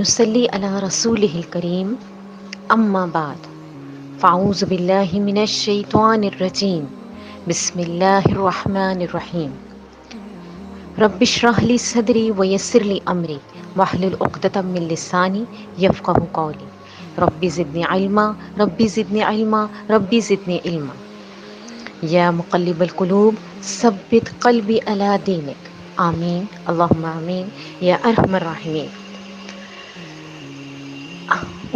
ونصلي على رسوله الكريم أما بعد فأعوذ بالله من الشيطان الرجيم بسم الله الرحمن الرحيم رب اشرح لي صدري ويسر لي أمري واحلل عقدة من لساني يفقهوا قولي رب زدني علما رب زدني علما رب زدني علما یا مقلب القلوب ثبت قلبی علی دینک آمین اللہم آمین یا ارحم الراحمین۔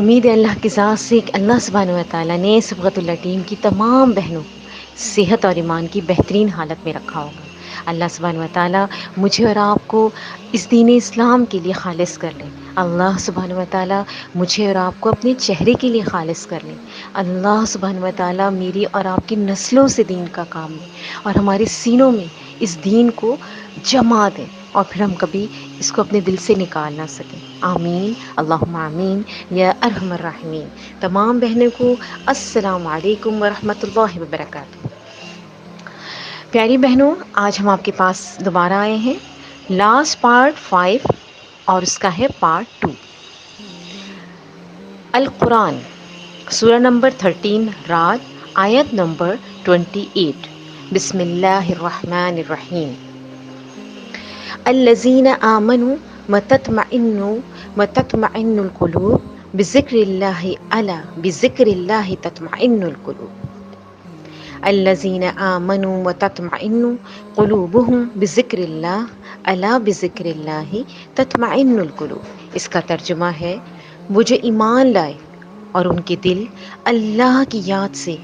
امید ہے اللہ کی ذات سے کہ اللہ سبحانہ و تعالیٰ نے صبغت اللہ ٹیم کی تمام بہنوں کو صحت اور ایمان کی بہترین حالت میں رکھا ہوگا۔ اللہ سبحانہ و تعالیٰ مجھے اور آپ کو اس دین اسلام کے لیے خالص کر لیں۔ اللہ سبحانہ و تعالیٰ مجھے اور آپ کو اپنے چہرے کے لیے خالص کر لیں۔ اللہ سبحانہ و تعالیٰ میری اور آپ کی نسلوں سے دین کا کام لیں اور ہمارے سینوں میں اس دین کو جما دیں اور پھر ہم کبھی اس کو اپنے دل سے نکال نہ سکیں۔ آمین اللہم آمین یا ارحم الراحمین۔ تمام بہنوں کو السلام علیکم ورحمۃ اللہ وبرکاتہ۔ پیاری بہنوں، آج ہم آپ کے پاس دوبارہ آئے ہیں لاسٹ پارٹ 5 اور اس کا ہے پارٹ 2۔ القرآن سورہ نمبر 13 رعد آیت نمبر 28۔ بسم اللہ الرحمن الرحیم۔ الذین آمنوا وتطمئن القلوب بذکر اللہ الا بذکر اللہ تطمئن القلوب۔ الذین آمنوا وتطمئن قلوبهم بذکر اللہ الا بذکر اللہ تطمئن القلوب۔ اس کا ترجمہ ہے وہ جو ایمان لائے اور ان کے دل اللہ کی یاد سے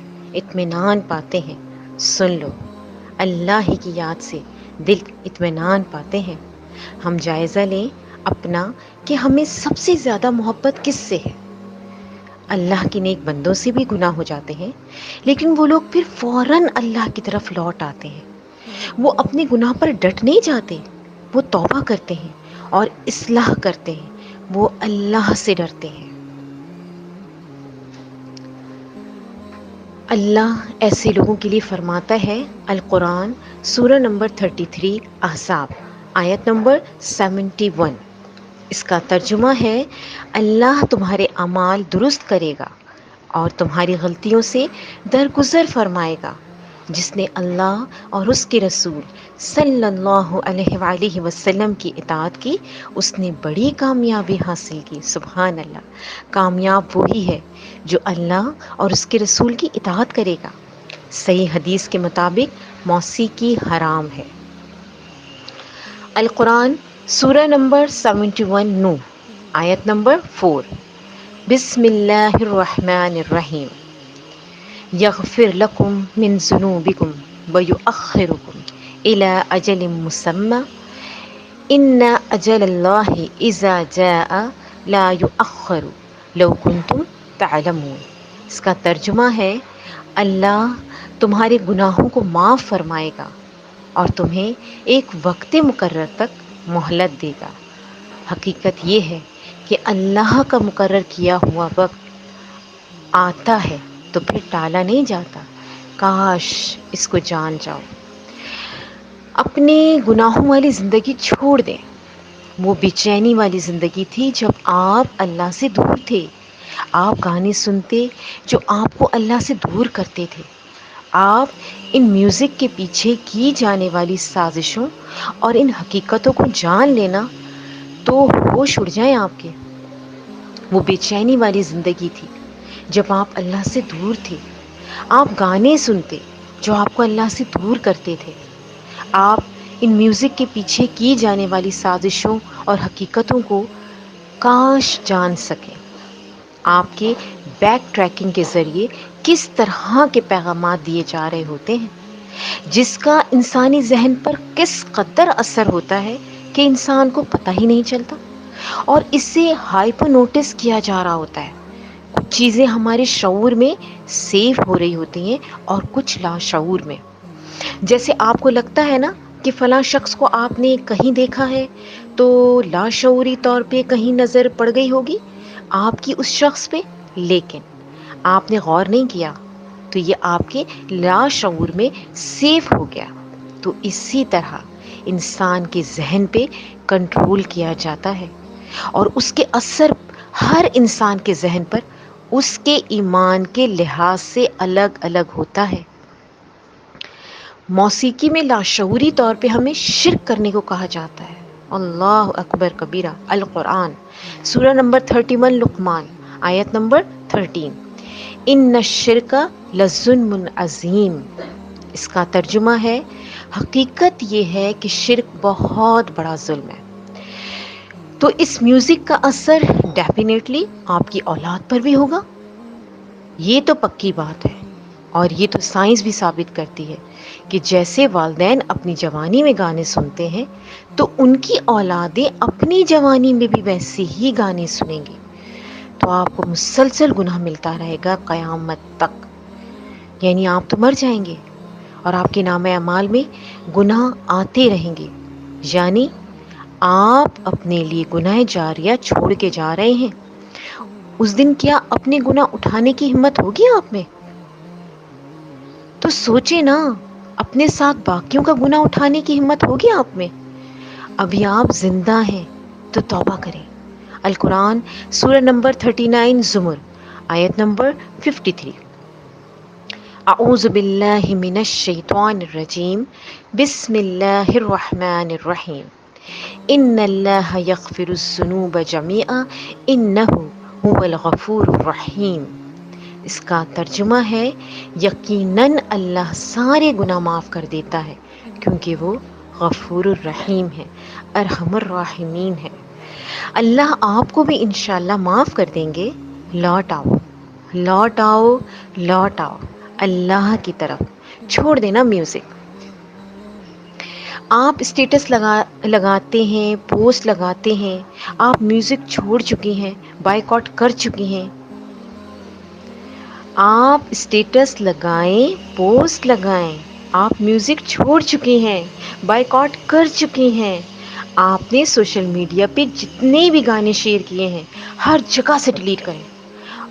اطمینان پاتے ہیں۔ سن لو، اللہ ہی کی یاد سے دل اطمینان پاتے ہیں۔ ہم جائزہ لیں اپنا کہ ہمیں سب سے زیادہ محبت کس سے ہے؟ اللہ کے نیک بندوں سے بھی گناہ ہو جاتے ہیں، لیکن وہ لوگ پھر فوراً اللہ کی طرف لوٹ آتے ہیں۔ وہ اپنے گناہ پر ڈٹ نہیں جاتے، وہ توبہ کرتے ہیں اور اصلاح کرتے ہیں، وہ اللہ سے ڈرتے ہیں۔ اللہ ایسے لوگوں کے لیے فرماتا ہے القرآن سورہ نمبر 33 احزاب آیت نمبر 71۔ اس کا ترجمہ ہے اللہ تمہارے اعمال درست کرے گا اور تمہاری غلطیوں سے درگزر فرمائے گا۔ جس نے اللہ اور اس کے رسول صلی اللہ علیہ وآلہ وسلم کی اطاعت کی اس نے بڑی کامیابی حاصل کی۔ سبحان اللہ، کامیاب وہی ہے جو اللہ اور اس کے رسول کی اطاعت کرے گا۔ صحیح حدیث کے مطابق موسیقی حرام ہے۔ القرآن سورہ نمبر 71 نوح آیت نمبر 4۔ بسم اللہ الرحمن الرحیم۔ یغفر لکم من ذنوبکم ویؤخرکم الی اجل مسمی ان اجل اللہ اذا جاء لا یؤخر لو کنتم تعلمون۔ اس کا ترجمہ ہے اللہ تمہارے گناہوں کو معاف فرمائے گا اور تمہیں ایک وقت مقرر تک مہلت دے گا۔ حقیقت یہ ہے کہ اللہ کا مقرر کیا ہوا وقت آتا ہے تو پھر ٹالا نہیں جاتا۔ کاش اس کو جان جاؤ۔ اپنے گناہوں والی زندگی چھوڑ دیں۔ وہ بے چینی والی زندگی تھی جب آپ اللہ سے دور تھے۔ آپ گانے سنتے جو آپ کو اللہ سے دور کرتے تھے۔ آپ ان میوزک کے پیچھے کی جانے والی سازشوں اور ان حقیقتوں کو جان لینا تو ہوش اڑ جائیں آپ کے۔ وہ بے چینی والی زندگی تھی جب آپ اللہ سے دور تھے۔ آپ گانے سنتے جو آپ کو اللہ سے دور کرتے تھے۔ آپ ان میوزک کے پیچھے کی جانے والی سازشوں اور حقیقتوں کو کاش جان سکیں۔ آپ کے بیک ٹریکنگ کے ذریعے کس طرح کے پیغامات دیے جا رہے ہوتے ہیں، جس کا انسانی ذہن پر کس قدر اثر ہوتا ہے کہ انسان کو پتہ ہی نہیں چلتا، اور اسے ہائپر نوٹس کیا جا رہا ہوتا ہے۔ کچھ چیزیں ہمارے شعور میں سیو ہو رہی ہوتی ہیں اور کچھ لاشعور میں۔ جیسے آپ کو لگتا ہے نا کہ فلاں شخص کو آپ نے کہیں دیکھا ہے تو لاشعوری طور پہ کہیں نظر پڑ گئی ہوگی آپ کی اس شخص پہ، لیکن آپ نے غور نہیں کیا تو یہ آپ کے لاشعور میں سیو ہو گیا۔ تو اسی طرح انسان کے ذہن پہ کنٹرول کیا جاتا ہے۔ اور اس کے اثر ہر انسان کے ذہن پر اس کے ایمان کے لحاظ سے الگ الگ ہوتا ہے۔ موسیقی میں لاشعوری طور پہ ہمیں شرک کرنے کو کہا جاتا ہے۔ اللہ اکبر کبیرہ، القرآن سورہ نمبر 31 لقمان آیت نمبر 13، ان الشرک لظلم عظیم۔ اس کا ترجمہ ہے، حقیقت یہ ہے کہ شرک بہت بڑا ظلم ہے۔ تو اس میوزک کا اثر ڈیفینیٹلی آپ کی اولاد پر بھی ہوگا، یہ تو پکی بات ہے۔ اور یہ تو سائنس بھی ثابت کرتی ہے کہ جیسے والدین اپنی جوانی میں گانے سنتے ہیں تو ان کی اولادیں اپنی جوانی میں بھی ویسے ہی گانے سنیں گی، تو آپ کو مسلسل گناہ ملتا رہے گا قیامت تک۔ یعنی آپ تو مر جائیں گے اور آپ کے نام اعمال میں گناہ آتے رہیں گے، یعنی آپ اپنے لیے گناہ جاریہ چھوڑ کے جا رہے ہیں۔ اس دن کیا اپنے گناہ اٹھانے کی ہمت ہوگی آپ میں؟ تو سوچے نا، اپنے ساتھ باقیوں کا گناہ اٹھانے کی ہمت ہوگی آپ میں؟ ابھی آپ زندہ ہیں تو توبہ کریں۔ القرآن سورہ نمبر 39 زمر آیت نمبر 53، اعوذ باللہ من الشیطان الرجیم، بسم اللہ الرحمن الرحیم، ان اللہ یغفر الذنوب جمیعا انہ هو الغفور الرحیم۔ اس کا ترجمہ ہے، یقیناً اللہ سارے گناہ معاف کر دیتا ہے کیونکہ وہ غفور الرحیم ہے، ارحم الراحمین ہے۔ اللہ آپ کو بھی انشاءاللہ معاف کر دیں گے۔ لوٹ آؤ، لوٹ آؤ، لوٹ آؤ اللہ کی طرف، چھوڑ دینا میوزک۔ آپ اسٹیٹس لگاتے ہیں، پوسٹ لگاتے ہیں، آپ میوزک چھوڑ چکی ہیں، بائیکاٹ کر چکی ہیں۔ آپ اسٹیٹس لگائیں، پوسٹ لگائیں، آپ میوزک چھوڑ چکی ہیں، بائیکاٹ کر چکی ہیں۔ آپ نے سوشل میڈیا پہ جتنے بھی گانے شیئر کیے ہیں ہر جگہ سے ڈیلیٹ کریں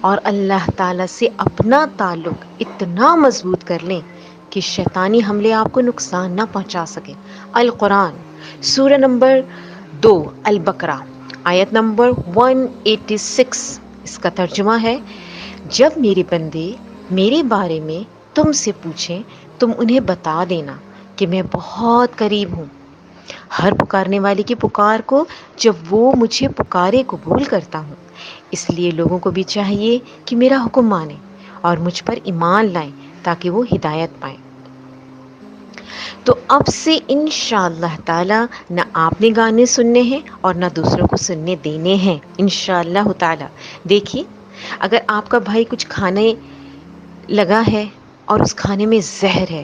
اور اللہ تعالیٰ سے اپنا تعلق اتنا مضبوط کر لیں کہ شیطانی حملے آپ کو نقصان نہ پہنچا سکیں۔ القرآن سورہ نمبر 2 البقرہ آیت نمبر 186، اس کا ترجمہ ہے، جب میرے بندے میرے بارے میں تم سے پوچھیں تم انہیں بتا دینا کہ میں بہت قریب ہوں، ہر پکارنے والے کی پکار کو جب وہ مجھے پکارے قبول کرتا ہوں۔ اس لیے لوگوں کو بھی چاہیے کہ میرا حکم مانیں اور مجھ پر ایمان لائیں تاکہ وہ ہدایت پائیں۔ تو اب سے انشاءاللہ تعالی نہ آپ نے گانے سننے ہیں اور نہ دوسروں کو سننے دینے ہیں انشاءاللہ تعالی۔ دیکھیے، اگر آپ کا بھائی کچھ کھانے لگا ہے اور اس کھانے میں زہر ہے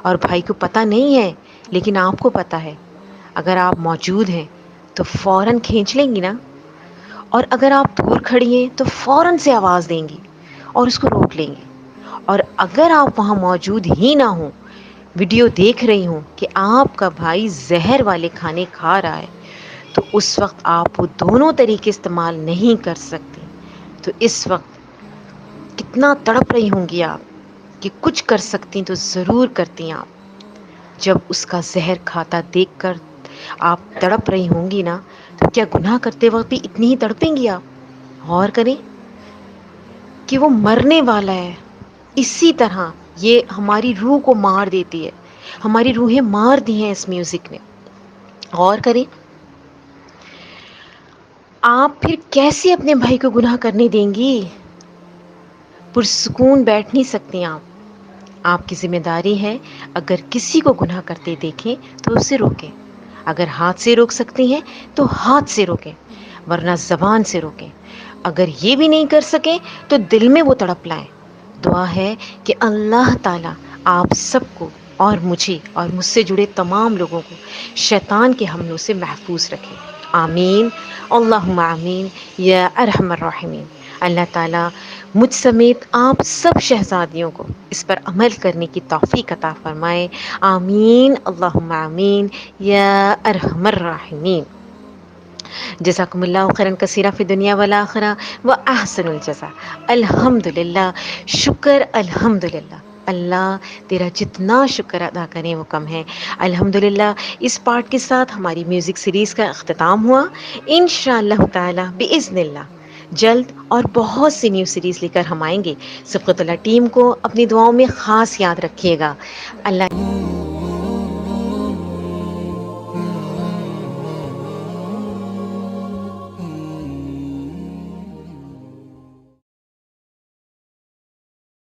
اور بھائی کو پتہ نہیں ہے لیکن آپ کو پتہ ہے، اگر آپ موجود ہیں تو فوراً کھینچ لیں گی نا، اور اگر آپ دور کھڑی ہیں تو فوراً سے آواز دیں گی اور اس کو روک لیں گے۔ اور اگر آپ وہاں موجود ہی نہ ہوں، ویڈیو دیکھ رہی ہوں کہ آپ کا بھائی زہر والے کھانے کھا رہا ہے، تو اس وقت آپ وہ دونوں طریقے استعمال نہیں کر سکتے۔ تو اس وقت کتنا تڑپ رہی ہوں گی آپ کہ کچھ کر سکتی تو ضرور کرتی آپ۔ جب اس کا زہر کھاتا دیکھ کر آپ تڑپ رہی ہوں گی نا، تو کیا گناہ کرتے وقت بھی اتنی ہی تڑپیں گی آپ؟ غور کریں کہ وہ مرنے والا ہے۔ اسی طرح یہ ہماری روح کو مار دیتی ہے، ہماری روحیں مار دی ہیں اس میوزک نے۔ غور کریں، آپ پھر کیسے اپنے بھائی کو گناہ کرنے دیں گی؟ پرسکون بیٹھ نہیں سکتی آپ۔ آپ کی ذمہ داری ہے، اگر کسی کو گناہ کرتے دیکھیں تو اسے روکیں۔ اگر ہاتھ سے روک سکتی ہیں تو ہاتھ سے روکیں، ورنہ زبان سے روکیں۔ اگر یہ بھی نہیں کر سکیں تو دل میں وہ تڑپ لائیں۔ دعا ہے کہ اللہ تعالیٰ آپ سب کو اور مجھے اور مجھ سے جڑے تمام لوگوں کو شیطان کے حملوں سے محفوظ رکھے۔ آمین، اللہم آمین یا ارحم الراحمین۔ اللہ تعالیٰ مجھ سمیت آپ سب شہزادیوں کو اس پر عمل کرنے کی توفیق عطا فرمائے۔ آمین، اللہم آمین یا ارحم الراحمین۔ جزاکم اللہ خیرا کثیرا فی دنیا والآخرہ و احسن الجزاء۔ الحمدللہ، شکر الحمدللہ۔ اللہ تیرا جتنا شکر ادا کریں وہ کم ہے۔ الحمدللہ اس پارٹ کے ساتھ ہماری میوزک سیریز کا اختتام ہوا۔ انشاءاللہ تعالی باذن اللہ جلد اور بہت سی نیو سیریز لے کر ہم آئیں گے۔ سبقت اللہ ٹیم کو اپنی دعاؤں میں خاص یاد رکھیے گا۔ اللہ